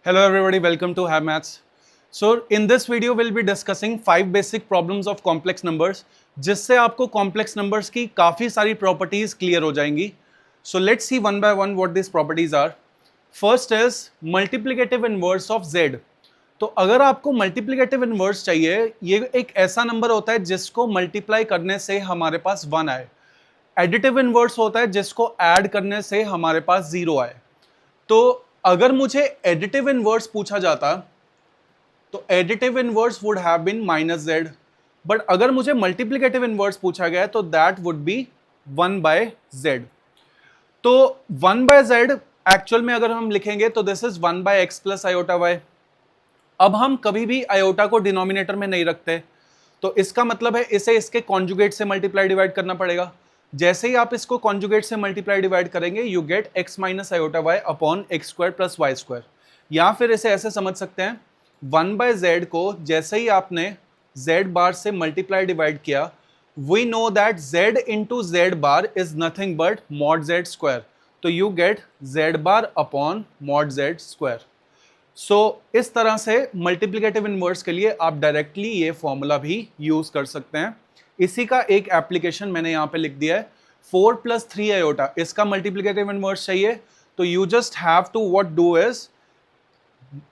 Hello everybody, welcome to Have Maths. So in this video we'll be discussing 5 basic problems of complex numbers जिससे आपको complex numbers की काफी सारी properties clear हो जाएंगी. So let's see one by one what these properties are. First is multiplicative inverse of z. तो अगर आपको multiplicative inverse चाहिए, ये एक ऐसा नंबर होता है जिसको multiply करने से हमारे पास 1 आए. Additive inverse होता है जिसको add करने से हमारे पास 0 आए. तो अगर मुझे एडिटिव इनवर्स पूछा जाता तो additive inverse would have been minus z, but अगर मुझे मल्टीप्लिकेटिव इनवर्स पूछा गया तो that would be 1 by z. तो 1 बाय जेड एक्चुअल में अगर हम लिखेंगे तो this is 1 by x plus iota y. अब हम कभी भी आयोटा को डिनोमिनेटर में नहीं रखते, तो इसका मतलब है इसे इसके कॉन्जुगेट से मल्टीप्लाई डिवाइड करना पड़ेगा. जैसे ही आप इसको कॉन्जुगेट से मल्टीप्लाई डिवाइड करेंगे you get x minus iota y upon x square plus y square. या फिर इसे ऐसे समझ सकते हैं 1 बाय जेड को जैसे ही आपने z बार से मल्टीप्लाई डिवाइड किया, we know that z into z bar is nothing but mod z square. तो you get z bar upon mod z square. So इस तरह से मल्टीप्लिकेटिव इनवर्स के लिए आप डायरेक्टली ये फॉर्मूला भी यूज कर सकते हैं. इसी का एक एप्लीकेशन मैंने यहां पे लिख दिया है. 4 प्लस 3 आयोटा, इसका मल्टीप्लिकेटिव इनवर्स चाहिए तो you just have to what do is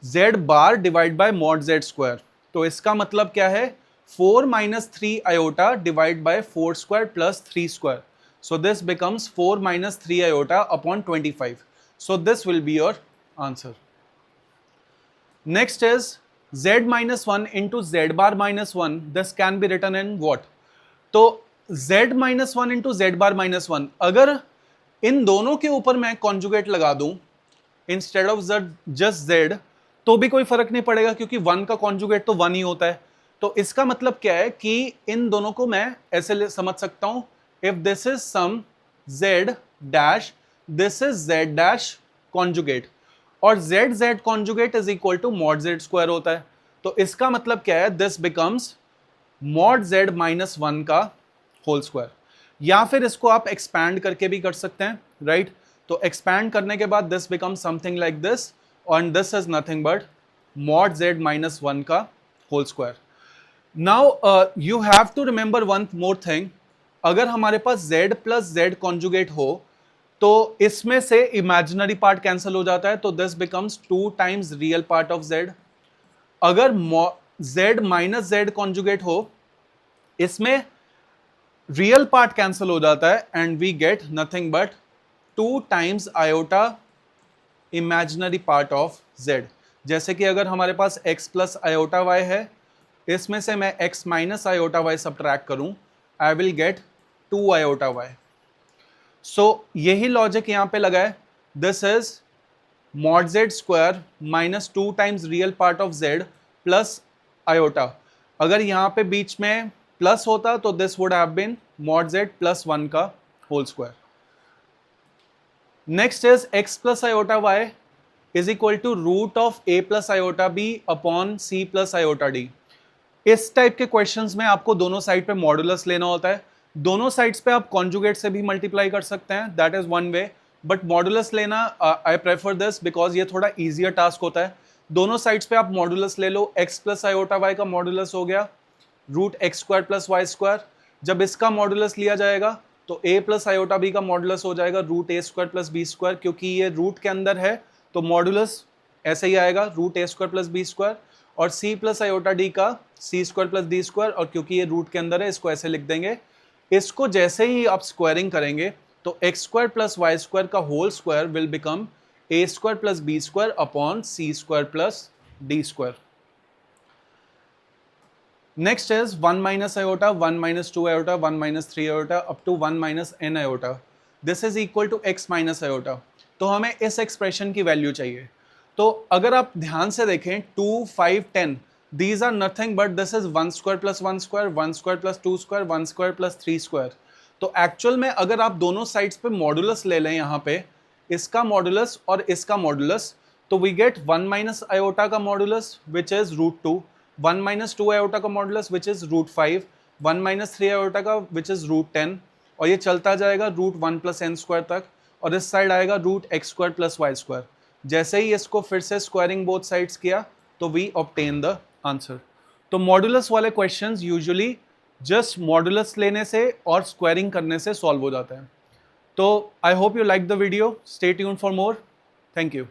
z bar divide by mod z square. तो इसका मतलब क्या है, 4 minus 3 iota divide by 4 square plus 3 square. So this becomes 4 minus 3 iota upon 25. So this will be your answer. Next is z minus 1 into z bar minus 1. This can be written in what? तो z minus 1 into z bar minus 1, अगर इन दोनों के ऊपर मैं conjugate लगा दूं instead of just z, तो भी कोई फर्क नहीं पड़ेगा क्योंकि 1 का कॉन्जुगेट तो 1 ही होता है. तो इसका मतलब क्या है कि इन दोनों को मैं ऐसे समझ सकता हूं, if this is some z dash, this is z dash conjugate, और z z conjugate is equal to mod z square होता है. तो इसका मतलब क्या है, this becomes mod z minus 1 का होल स्क्वायर. या फिर इसको आप एक्सपैंड करके भी कर सकते हैं, राइट? तो एक्सपैंड करने के बाद this becomes something like this, और this is nothing but mod z minus 1 का whole square. Now you have to remember one more thing. अगर हमारे पास z प्लस z कॉन्जुगेट हो तो इसमें से इमेजिनरी पार्ट कैंसिल हो जाता है, तो this becomes 2 times real part of z. अगर z माइनस z कॉन्जुगेट हो, इसमें रियल पार्ट कैंसिल हो जाता है and we get nothing but 2 times iota imaginary part of z. जैसे कि अगर हमारे पास x प्लस आयोटा y है, इसमें से मैं x minus iota y subtract करूं, I will get 2 iota y. So यही लॉजिक यहां पे लगा है. This is mod z square minus 2 times real part of z plus iota. अगर यहां पे बीच में प्लस होता तो this would have been mod z plus 1 का whole square. Next is x plus iota y is equal to root of a plus iota b upon c plus iota d. इस type के questions में आपको दोनों side पे modulus लेना होता है. दोनों साइड्स पे आप कॉन्जुगेट से भी मल्टीप्लाई कर सकते हैं, that is one way, but modulus लेना आई प्रेफर दिस बिकॉज ये थोड़ा इजियर टास्क होता है. दोनों साइड्स पे आप मॉडुलस ले लो. x प्लस आयोटा y का मॉडुलस हो गया root x square plus y square. जब इसका मॉडुलस लिया जाएगा तो a प्लस आयोटा b का मॉडुलस हो जाएगा root a square plus b square. क्योंकि ये रूट के अंदर है तो मॉडुलस ऐसे ही आएगा root a square plus b square. और c प्लस आयोटा d का सी स्क्वायर प्लस डी स्क्वायर, और क्योंकि ये रूट के अंदर है इसको ऐसे लिख देंगे. इसको जैसे ही आप स्क्वायरिंग करेंगे तो x square plus y square का whole square will become a square plus b square upon c square plus d square. Next is 1 minus iota, 1 minus 2 iota, 1 minus 3 iota up to 1 minus n iota. This is equal to x minus iota. तो हमें इस expression की value चाहिए. तो अगर आप ध्यान से देखें 2, 5, 10, these are nothing but this is 1 square plus 1 square, 1 square plus 2 square, 1 square plus 3 square. तो एक्चुअल में अगर आप दोनों साइड्स पे मॉडुलस ले लें, यहाँ पे इसका मॉडुलस और इसका मॉडुलस, तो वी गेट 1 माइनस आयोटा का modulus which is root 2, 1 minus 2 iota का modulus which is root 5, 1 minus 3 iota का विच इज रूट 10, और ये चलता जाएगा रूट 1 प्लस एन स्क्वायर तक, और इस साइड आएगा root x square plus y square. जैसे ही इसको फिर से स्क्वायरिंग बोथ साइड्स किया तो वी ऑब्टेन द आंसर। तो मॉडुलस वाले क्वेश्चंस यूजुअली जस्ट मॉडुलस लेने से और स्क्वायरिंग करने से सॉल्व हो जाता है। तो I hope you like the video, stay tuned for more, thank you.